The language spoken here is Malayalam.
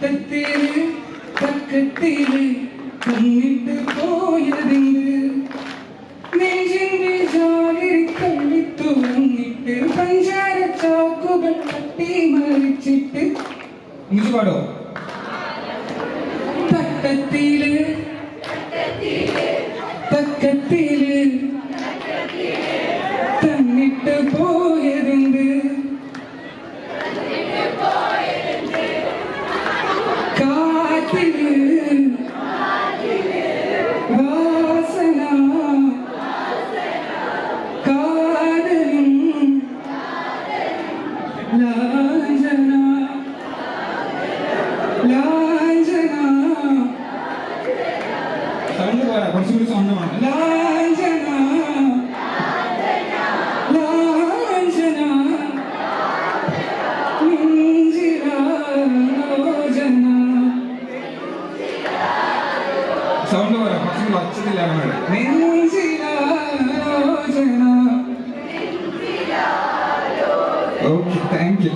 തട്ടത്തില് തക്കത്തില് കണ്ണിട്ട് പോയതിന് നെഞ്ചിന്റെ ജാലിൽ കള്ളിത്തുറന്നിട്ട് പഞ്ചാര ചാക്കുകൾ തട്ടിമറിച്ചിട്ട് ഇംഗ്ലീഷ് പാടോ തട്ടത്തില് തക്കത്തില് തന്നിട്ട് പോയതിന് കാറ്റില് വാസന കാതലും ലാഞ്ചന ലാഞ്ചന സൗണ്ട് പോരാ കുറച്ചുകൂടി സൗണ്ട് വേണം ലാഞ്ചന ലാഞ്ചന സൗണ്ട് പോരാ കുറച്ചുകൂടി വച്ചതിലാണ് ഓക്കെ താങ്ക് യു